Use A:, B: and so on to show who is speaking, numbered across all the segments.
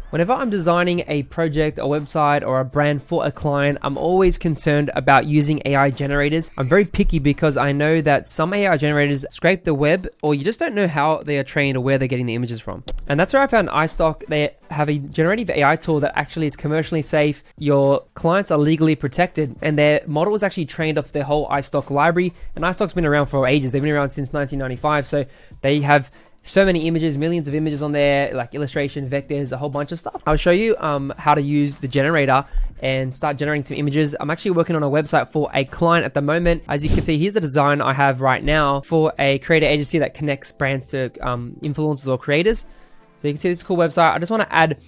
A: Whenever I'm designing a project, a website, or a brand for a client, I'm always concerned about using AI generators. I'm very picky because I know that some AI generators scrape the web, or you just don't know how they are trained or where they're getting the images from. And that's where I found iStock. They have a generative AI tool that actually is commercially safe. Your clients are legally protected, and their model is actually trained off their whole iStock library. And iStock's been around for ages. They've been around since 1995. So they have so many images, millions of images on there, like illustration, vectors, a whole bunch of stuff. I'll show you how to use the generator and start generating some images. I'm actually working on a website for a client at the moment. As you can see, here's the design I have right now for a creator agency that connects brands to influencers or creators. So you can see this cool website. I just want to add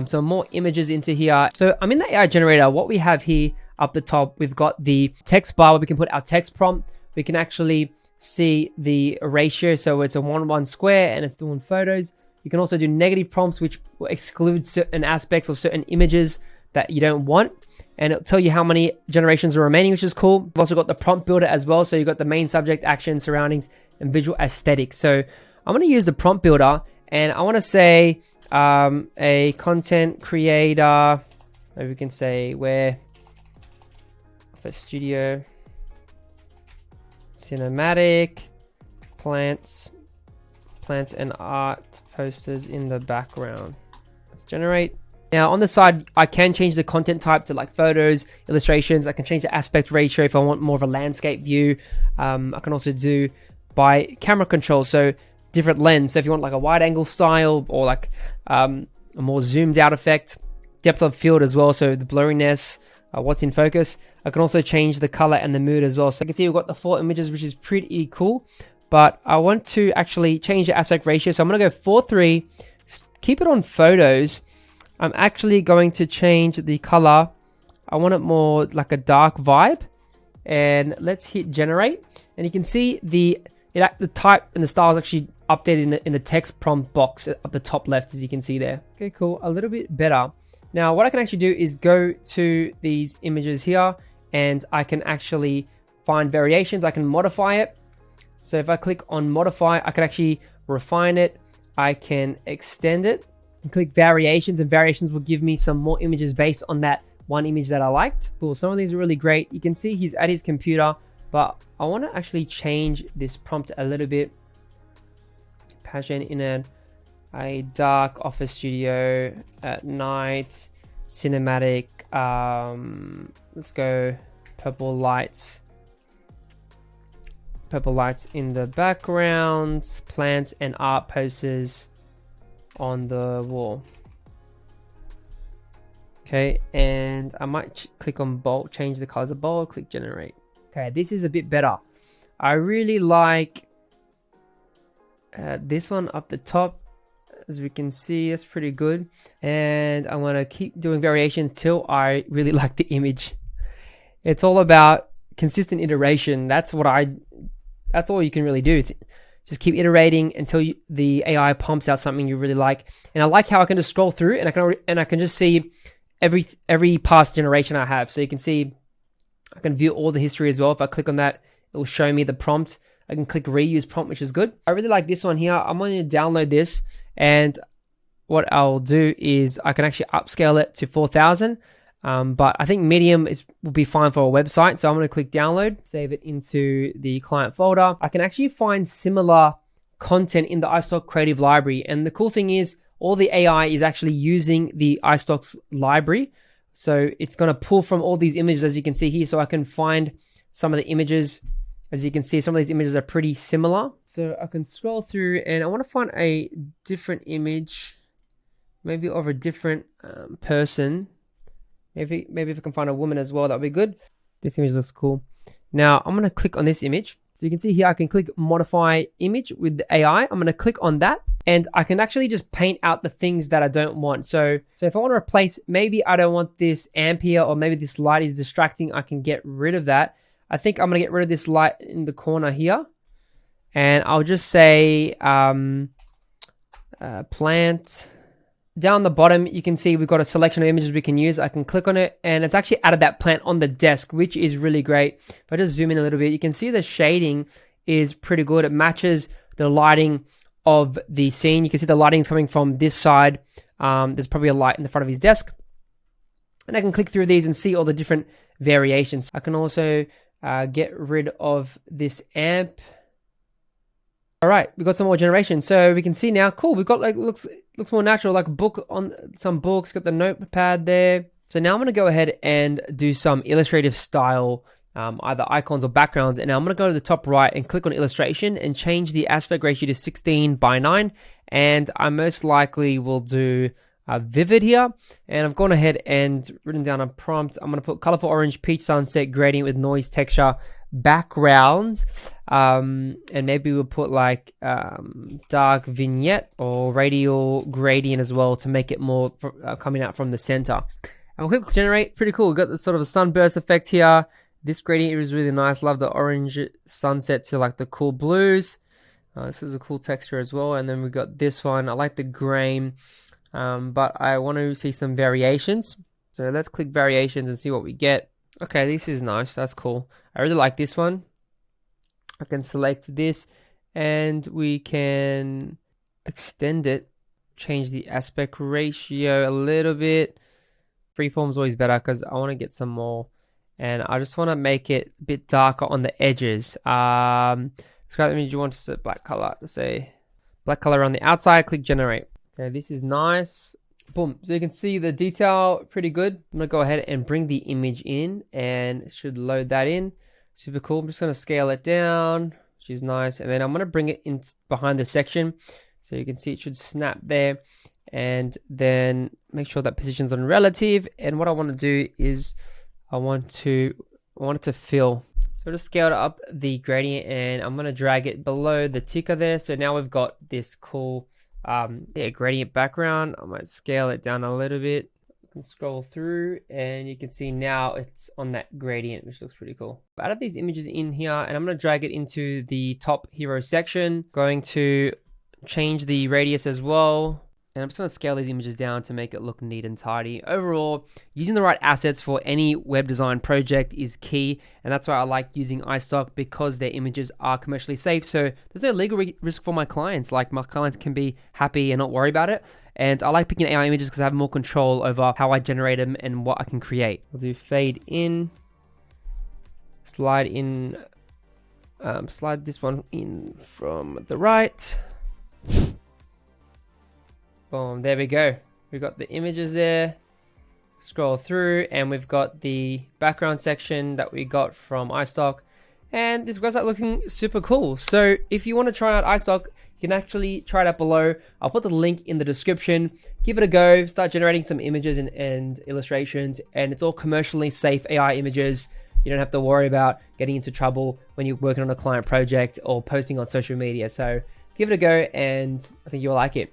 A: some more images into here. So I'm in the AI generator. What we have here up the top, we've got the text bar where we can put our text prompt. We can actually see the ratio, so it's a 1:1 square and it's doing photos. You can also do negative prompts, which will exclude certain aspects or certain images that you don't want, and it'll tell you how many generations are remaining, which is cool. We've also got the prompt builder as well, so you've got the main subject, action, surroundings, and visual aesthetics. So I'm going to use the prompt builder, and I want to say a content creator, maybe we can say where for studio, cinematic, plants and art posters in the background. Let's generate. Now on the side, I can change the content type to like photos, illustrations. I can change the aspect ratio if I want more of a landscape view. I can also do by camera control, so different lens. So if you want like a wide angle style or like a more zoomed out effect, depth of field as well, so the blurriness, what's in focus. I can also change the color and the mood as well. So you can see we've got the 4 images, which is pretty cool, but I want to actually change the aspect ratio. So I'm going to go 4:3, keep it on photos. I'm actually going to change the color. I want it more like a dark vibe, and let's hit generate. And you can see the type and the style is actually updated in the text prompt box at the top left, as you can see there. Okay, cool, a little bit better. Now what I can actually do is go to these images here, and I can actually find variations. I can modify it. So if I click on modify, I can actually refine it. I can extend it and click variations, and variations will give me some more images based on that one image that I liked. Cool, some of these are really great. You can see he's at his computer, but I want to actually change this prompt a little bit. Passion in a dark office studio at night, cinematic, let's go purple lights in the background, plants and art posters on the wall. Okay, and I might click on bold, change the colors of bold, click generate. Okay, this is a bit better. I really like this one up the top. As we can see, that's pretty good, and I want to keep doing variations till I really like the image. It's all about consistent iteration. That's all you can really do. Just keep iterating until the AI pumps out something you really like. And I like how I can just scroll through and I can just see every past generation I have. So you can see I can view all the history as well. If I click on that, it will show me the prompt. I can click reuse prompt, which is good. I really like this one here. I'm going to download this, and what I'll do is I can actually upscale it to 4,000. But I think medium will be fine for a website. So I'm going to click download, save it into the client folder. I can actually find similar content in the iStock creative library. And the cool thing is all the AI is actually using the iStock's library. So it's going to pull from all these images, as you can see here. So I can find some of the images. As you can see, some of these images are pretty similar. So I can scroll through and I want to find a different image, maybe of a different person. Maybe if I can find a woman as well, that'd be good. This image looks cool. Now I'm going to click on this image. So you can see here, I can click modify image with the AI. I'm going to click on that, and I can actually just paint out the things that I don't want. So if I want to replace, maybe I don't want this amp here, or maybe this light is distracting, I can get rid of that. I think I'm going to get rid of this light in the corner here, and I'll just say plant. Down the bottom, you can see we've got a selection of images we can use. I can click on it, and it's actually added that plant on the desk, which is really great. If I just zoom in a little bit, you can see the shading is pretty good. It matches the lighting of the scene. You can see the lighting is coming from this side There's probably a light in the front of his desk. And I can click through these and see all the different variations. I can also get rid of this amp. All right, we got some more generation. So we can see now, cool, we've got like, looks more natural, like a book on some books, got the notepad there. So now I'm gonna go ahead and do some illustrative style, either icons or backgrounds. And now I'm gonna go to the top right and click on illustration and change the aspect ratio to 16:9. And I most likely will do vivid here. And I've gone ahead and written down a prompt. I'm gonna put colorful orange, peach sunset, gradient with noise texture, background, and maybe we'll put like dark vignette or radial gradient as well to make it more coming out from the center. And we'll click generate. Pretty cool. We've got the sort of a sunburst effect here. This gradient is really nice. Love the orange sunset to like the cool blues. This is a cool texture as well. And then we've got this one. I like the grain, but I want to see some variations. So let's click variations and see what we get. Okay, this is nice. That's cool. I really like this one. I can select this and we can extend it, change the aspect ratio a little bit. Freeform is always better because I want to get some more. And I just want to make it a bit darker on the edges. So that means you want to set black color. Let's say black color on the outside. Click generate. Okay, this is nice. Boom. So you can see the detail pretty good. I'm going to go ahead and bring the image in and it should load that in. Super cool. I'm just going to scale it down, which is nice. And then I'm going to bring it in behind the section. So you can see it should snap there. And then make sure that position's on relative. And what I want to do is I want it to fill. So just scale up the gradient and I'm going to drag it below the ticker there. So now we've got this cool gradient background. I might scale it down a little bit. You can scroll through and you can see now it's on that gradient, which looks pretty cool. I've added these images in here and I'm going to drag it into the top hero section. Going to change the radius as well. And I'm just going to scale these images down to make it look neat and tidy. Overall, using the right assets for any web design project is key. And that's why I like using iStock, because their images are commercially safe. So there's no legal risk for my clients. Like, my clients can be happy and not worry about it. And I like picking AI images because I have more control over how I generate them and what I can create. We'll do fade in, slide in, slide this one in from the right. Boom, there we go. We've got the images there. Scroll through and we've got the background section that we got from iStock. And this goes out looking super cool. So if you want to try out iStock, you can actually try it out below. I'll put the link in the description. Give it a go. Start generating some images and illustrations. And it's all commercially safe AI images. You don't have to worry about getting into trouble when you're working on a client project or posting on social media. So give it a go and I think you'll like it.